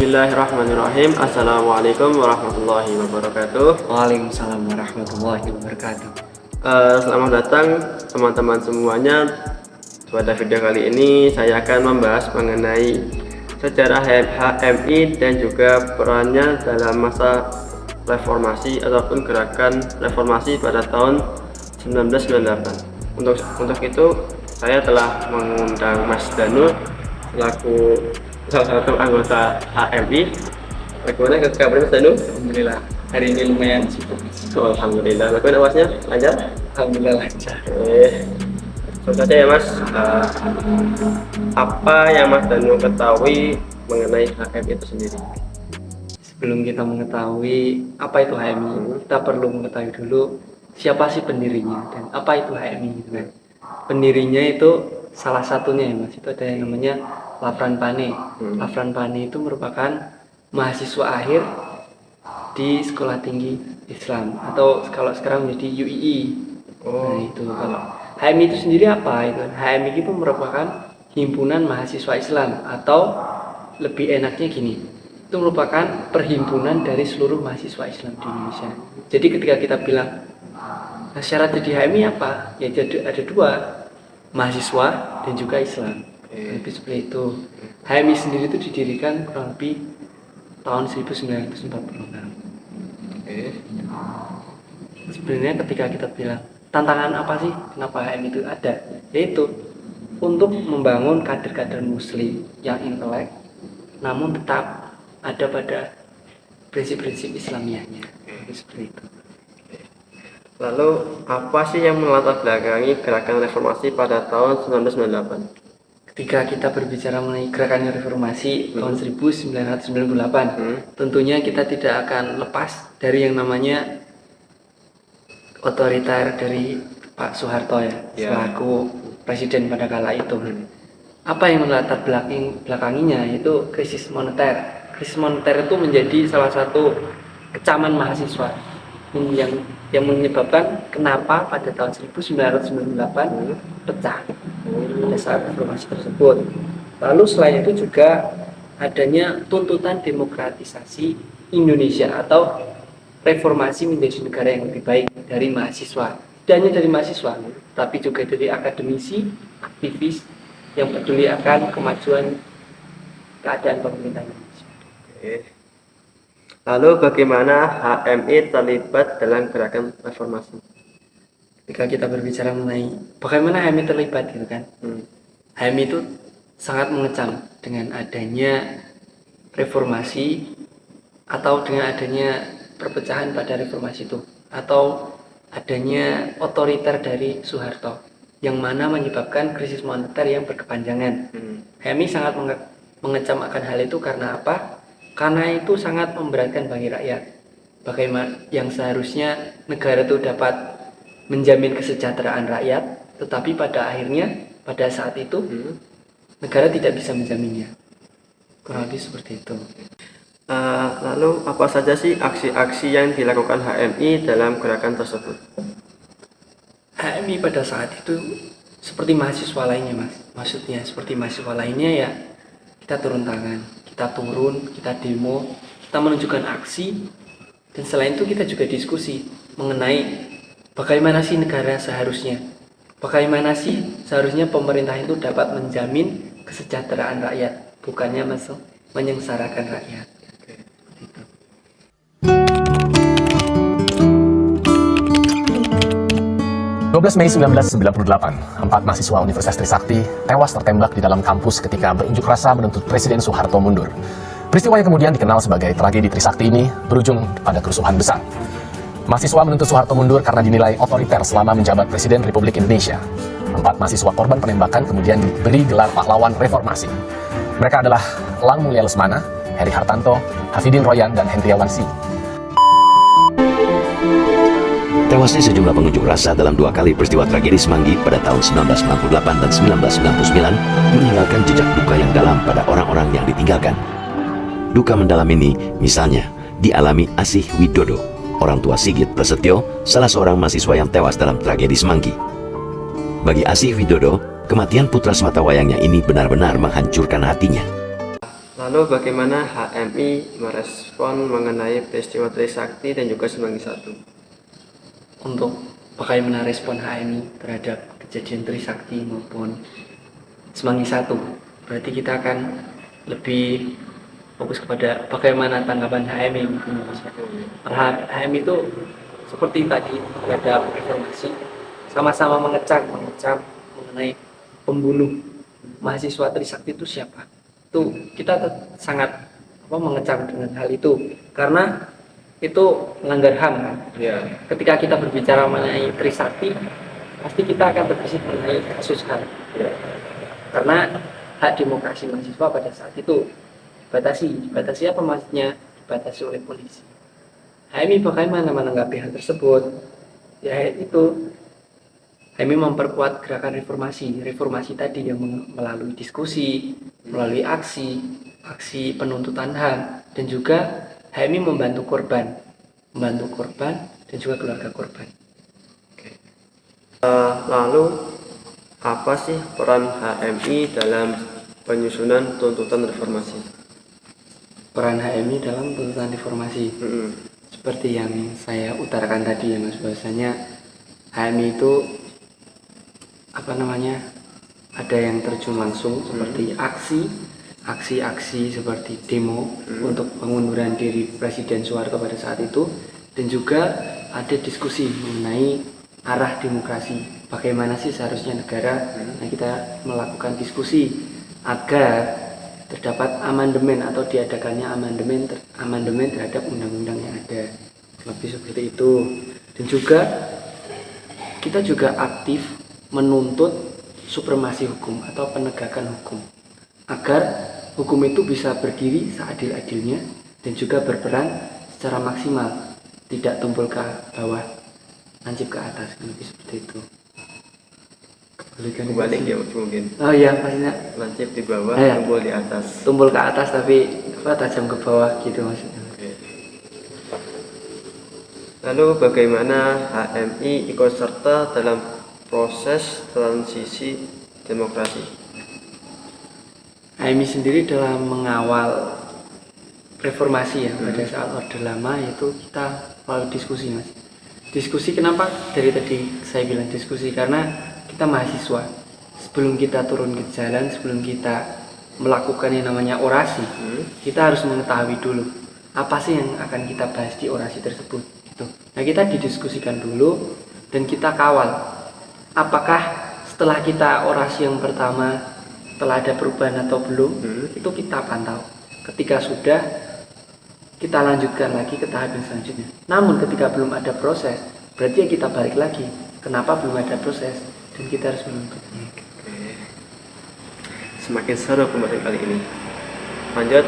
Bismillahirrahmanirrahim. Assalamualaikum warahmatullahi wabarakatuh. Waalaikumsalam warahmatullahi wabarakatuh. Selamat datang teman-teman semuanya. Pada video kali ini saya akan membahas mengenai sejarah HMI dan juga perannya dalam masa reformasi ataupun gerakan reformasi pada tahun 1998. Untuk itu saya telah mengundang Mas Danu selaku salah satu anggota HMI. Bagaimana kabar Mas Danu? Alhamdulillah, hari ini lumayan sibuk. Alhamdulillah. Bagaimana Masnya? Lancar? Alhamdulillah lancar. Langsung saja ya Mas. Apa yang Mas Danu ketahui mengenai HMI itu sendiri? Sebelum kita mengetahui apa itu HMI, kita perlu mengetahui dulu siapa sih pendirinya dan apa itu HMI gitu kan. Pendirinya itu salah satunya ya Mas, itu ada yang namanya Lafran Pane. Lafran Pane itu merupakan mahasiswa akhir di Sekolah Tinggi Islam atau kalau sekarang menjadi UII. Nah itu kalau HMI itu sendiri apa itu? HMI itu merupakan himpunan mahasiswa Islam atau lebih enaknya gini, itu merupakan perhimpunan dari seluruh mahasiswa Islam di Indonesia. Jadi ketika kita bilang syarat jadi HMI apa? Ya ada dua, mahasiswa dan juga Islam. Lebih seperti itu. HMI sendiri itu didirikan kurang lebih tahun 1946. Sebenarnya ketika kita bilang tantangan apa sih kenapa HMI itu ada, yaitu untuk membangun kader-kader muslim yang intelek namun tetap ada pada prinsip-prinsip Islamiahnya. Seperti itu. Lalu apa sih yang melatar belakangi gerakan reformasi pada tahun 1998? Ketika kita berbicara mengenai gerakan reformasi tahun 1998, tentunya kita tidak akan lepas dari yang namanya otoriter dari Pak Soeharto ya, selaku presiden pada kala itu. Apa yang melatar belakanginya itu krisis moneter. Krisis moneter itu menjadi salah satu kecaman mahasiswa yang menyebabkan kenapa pada tahun 1998 pecah pada saat reformasi tersebut. Lalu selain itu juga adanya tuntutan demokratisasi Indonesia atau reformasi menjadi negara yang lebih baik dari mahasiswa. Tidak hanya dari mahasiswa, tapi juga dari akademisi, aktivis yang peduli akan kemajuan keadaan pemerintah Indonesia. Lalu bagaimana HMI terlibat dalam gerakan reformasi? Ketika kita berbicara mengenai bagaimana HMI terlibat gitu kan, HMI itu sangat mengecam dengan adanya reformasi atau dengan adanya perpecahan pada reformasi itu atau adanya otoriter dari Soeharto yang mana menyebabkan krisis moneter yang berkepanjangan. HMI sangat mengecam akan hal itu karena apa? Karena itu sangat memberatkan bagi rakyat. Bagaimana yang seharusnya negara itu dapat menjamin kesejahteraan rakyat, tetapi pada akhirnya pada saat itu negara tidak bisa menjaminnya. Kurang lebih seperti itu. Lalu apa saja sih aksi-aksi yang dilakukan HMI dalam gerakan tersebut? HMI pada saat itu seperti mahasiswa lainnya Mas. Maksudnya seperti mahasiswa lainnya ya kita turun tangan, kita turun, kita demo, kita menunjukkan aksi, dan selain itu kita juga diskusi mengenai bagaimana sih negara seharusnya, bagaimana sih seharusnya pemerintah itu dapat menjamin kesejahteraan rakyat, bukannya menyengsarakan rakyat. 12 Mei 1998, 4 mahasiswa Universitas Trisakti tewas tertembak di dalam kampus ketika berunjuk rasa menuntut Presiden Soeharto mundur. Peristiwa yang kemudian dikenal sebagai tragedi Trisakti ini berujung pada kerusuhan besar. Mahasiswa menuntut Soeharto mundur karena dinilai otoriter selama menjabat Presiden Republik Indonesia. 4 mahasiswa korban penembakan kemudian diberi gelar pahlawan reformasi. Mereka adalah Lang Mulia Lesmana, Heri Hartanto, Hafidin Royan, dan Hendriawan Si. Tewasnya sejumlah pengunjuk rasa dalam 2 kali peristiwa tragedi Semanggi pada tahun 1998 dan 1999 meninggalkan jejak duka yang dalam pada orang-orang yang ditinggalkan. Duka mendalam ini misalnya dialami Asih Widodo, orang tua Sigit Prasetyo, salah seorang mahasiswa yang tewas dalam tragedi Semanggi. Bagi Asih Widodo, kematian putra sematawayangnya ini benar-benar menghancurkan hatinya. Lalu bagaimana HMI merespon mengenai peristiwa Trisakti dan juga Semanggi I? Untuk bagaimana respon HMI terhadap kejadian Trisakti maupun Semanggi I, berarti kita akan lebih fokus kepada bagaimana tanggapan HMI mungkin, Mas. HMI itu seperti tadi terhadap reformasi, sama-sama mengecam mengenai pembunuh mahasiswa Trisakti itu siapa. Itu kita sangat mengecam dengan hal itu karena itu melanggar HAM kan. Ketika kita berbicara mengenai Trisakti, pasti kita akan terbesit mengenai kasus HAM. Karena hak demokrasi mahasiswa pada saat itu dibatasi apa maksudnya? Dibatasi oleh polisi. HMI bagaimana menanggapi hal tersebut? Ya itu, HMI memperkuat gerakan reformasi tadi yang melalui diskusi, melalui aksi penuntutan HAM, dan juga HMI membantu korban dan juga keluarga korban. Lalu apa sih peran HMI dalam penyusunan tuntutan reformasi? Peran HMI dalam tuntutan reformasi, seperti yang saya utarakan tadi ya Mas, bahwasanya HMI itu ada yang terjun langsung seperti aksi seperti demo untuk pengunduran diri Presiden Soeharto pada saat itu, dan juga ada diskusi mengenai arah demokrasi, bagaimana sih seharusnya negara. Nah, kita melakukan diskusi agar terdapat amandemen atau diadakannya amandemen terhadap undang-undang yang ada, lebih seperti itu. Dan juga kita juga aktif menuntut supremasi hukum atau penegakan hukum, agar hukum itu bisa berdiri seadil-adilnya dan juga berperan secara maksimal, tidak tumpul ke bawah, lancip ke atas, lebih seperti itu. Kebalik ya mungkin. Oh iya, pastinya Lancip di bawah, ya, tumpul di atas. Tumpul ke atas tapi tajam ke bawah gitu maksudnya. Lalu bagaimana HMI ikut serta dalam proses transisi demokrasi? HMI sendiri dalam mengawal reformasi ya, pada saat Orde Lama itu kita melalui diskusi Mas. Diskusi kenapa? Dari tadi saya bilang diskusi karena kita mahasiswa. Sebelum kita turun ke jalan, sebelum kita melakukan yang namanya orasi, kita harus mengetahui dulu apa sih yang akan kita bahas di orasi tersebut gitu. Nah, kita didiskusikan dulu dan kita kawal apakah setelah kita orasi yang pertama telah ada perubahan atau belum. Itu kita pantau. Ketika sudah, kita lanjutkan lagi ke tahap yang selanjutnya. Namun ketika belum ada proses, berarti ya kita balik lagi. Kenapa belum ada proses? Dan kita harus menuntutnya. Semakin seru kemarin kali ini. Lanjut,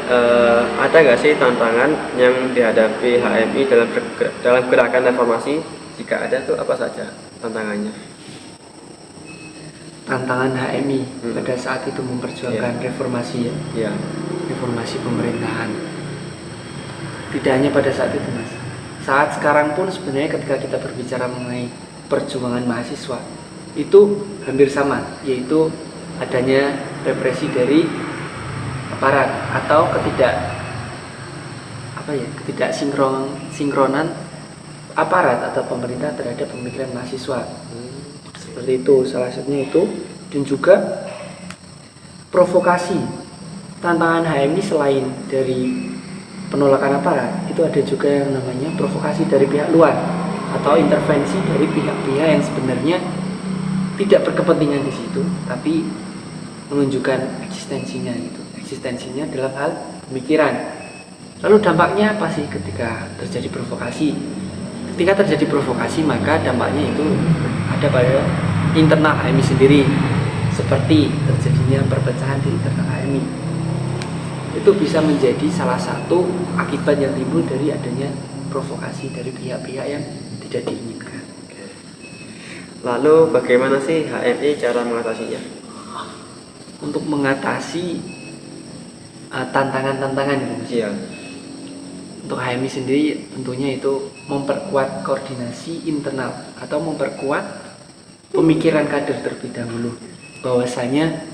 ada nggak sih tantangan yang dihadapi HMI dalam gerakan reformasi? Jika ada, tuh apa saja tantangannya? Tantangan HMI pada saat itu memperjuangkan reformasi ya, reformasi pemerintahan. Tidak hanya pada saat itu Mas, saat sekarang pun sebenarnya ketika kita berbicara mengenai perjuangan mahasiswa itu hampir sama, yaitu adanya represi dari aparat atau ketidaksinkronan aparat atau pemerintah terhadap pemikiran mahasiswa. Seperti itu, salah satunya itu. Dan juga provokasi. Tantangan HMI selain dari penolakan aparat, itu ada juga yang namanya provokasi dari pihak luar atau intervensi dari pihak-pihak yang sebenarnya tidak berkepentingan di situ, tapi menunjukkan eksistensinya dalam hal pemikiran. Lalu dampaknya apa sih ketika terjadi provokasi? Ketika terjadi provokasi, maka dampaknya itu ada pada internal HMI sendiri, seperti terjadinya perpecahan di internal HMI. Itu bisa menjadi salah satu akibat yang timbul dari adanya provokasi dari pihak-pihak yang tidak diinginkan. Lalu bagaimana sih HMI cara mengatasinya? Untuk mengatasi tantangan-tantangan gitu. Untuk HMI sendiri tentunya itu memperkuat koordinasi internal atau memperkuat pemikiran kader terlebih dahulu, bahwasanya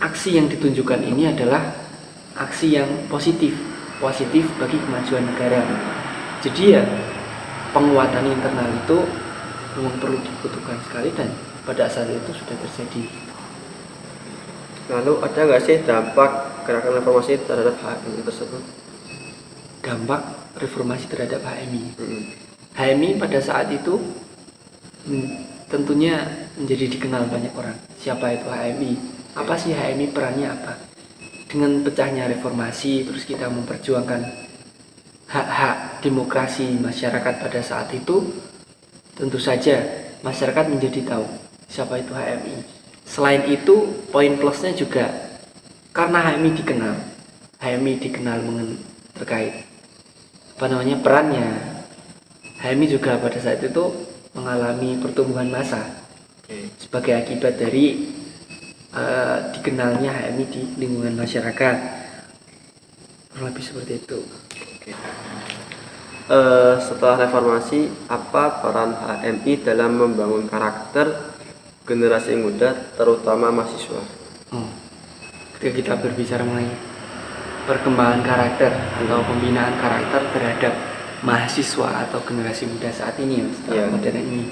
aksi yang ditunjukkan ini adalah aksi yang positif bagi kemajuan negara. Jadi ya penguatan internal itu memang perlu dibutuhkan sekali dan pada saat itu sudah terjadi. Lalu ada nggak sih dampak gerakan reformasi terhadap HMI tersebut? Dampak reformasi terhadap HMI. HMI pada saat itu tentunya menjadi dikenal banyak orang. Siapa itu HMI? Apa sih HMI, perannya apa? Dengan pecahnya reformasi, terus kita memperjuangkan hak-hak demokrasi masyarakat pada saat itu, tentu saja masyarakat menjadi tahu siapa itu HMI. Selain itu, poin plusnya juga karena HMI dikenal terkait perannya. HMI juga pada saat itu mengalami pertumbuhan massa sebagai akibat dari dikenalnya HMI di lingkungan masyarakat. Kurang lebih seperti itu. Setelah reformasi, apa peran HMI dalam membangun karakter generasi muda, terutama mahasiswa? Ketika kita berbicara mengenai perkembangan karakter atau pembinaan karakter terhadap mahasiswa atau generasi muda saat ini, setelah modern ini,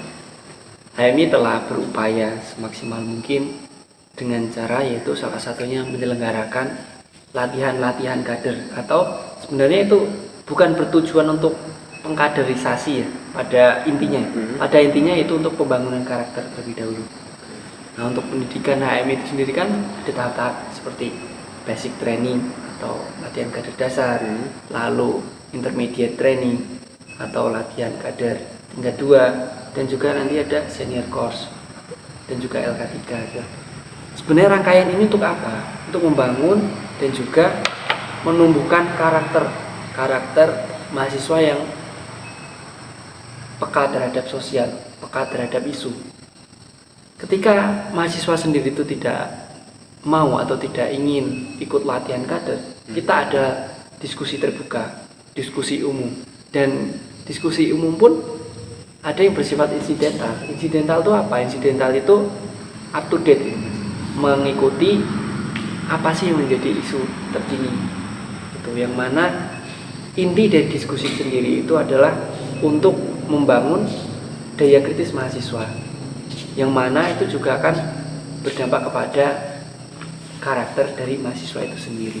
HMI telah berupaya semaksimal mungkin dengan cara yaitu salah satunya menyelenggarakan latihan-latihan kader, atau sebenarnya itu bukan bertujuan untuk pengkaderisasi ya pada intinya. Pada intinya itu untuk pembangunan karakter terlebih dahulu. Nah, untuk pendidikan HMI itu sendiri kan ada tahap-tahap seperti basic training atau latihan kader dasar, lalu intermediate training atau latihan kader tingkat 2, dan juga nanti ada senior course dan juga LK3 ya. Sebenarnya rangkaian ini untuk apa? Untuk membangun dan juga menumbuhkan karakter mahasiswa yang peka terhadap sosial, peka terhadap isu. Ketika mahasiswa sendiri itu tidak mau atau tidak ingin ikut latihan kader, kita ada diskusi terbuka, diskusi umum, dan diskusi umum pun ada yang bersifat insidental. Insidental itu apa? Insidental itu up to date, mengikuti apa sih yang menjadi isu terkini. Itu yang mana inti dari diskusi sendiri itu adalah untuk membangun daya kritis mahasiswa, yang mana itu juga akan berdampak kepada karakter dari mahasiswa itu sendiri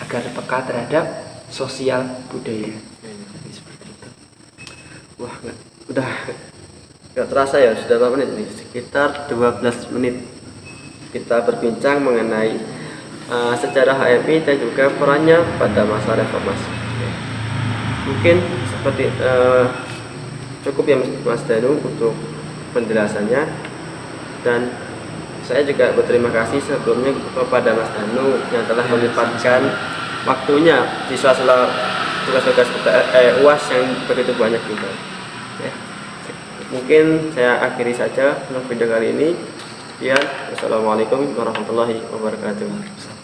agar peka terhadap sosial budaya. Seperti itu. Wah, udah nggak terasa ya, sudah berapa menit nih? Sekitar 12 menit kita berbincang mengenai sejarah HMI dan juga perannya pada masa reformasi. Mungkin seperti cukup ya Mas Danu untuk penjelasannya, dan saya juga berterima kasih sebelumnya kepada Mas Danu yang telah menyempatkan waktunya di sela-sela tugas-tugas UAS yang begitu banyak juga. Ya. Mungkin saya akhiri saja untuk video kali ini. Sekian, wassalamualaikum warahmatullahi wabarakatuh.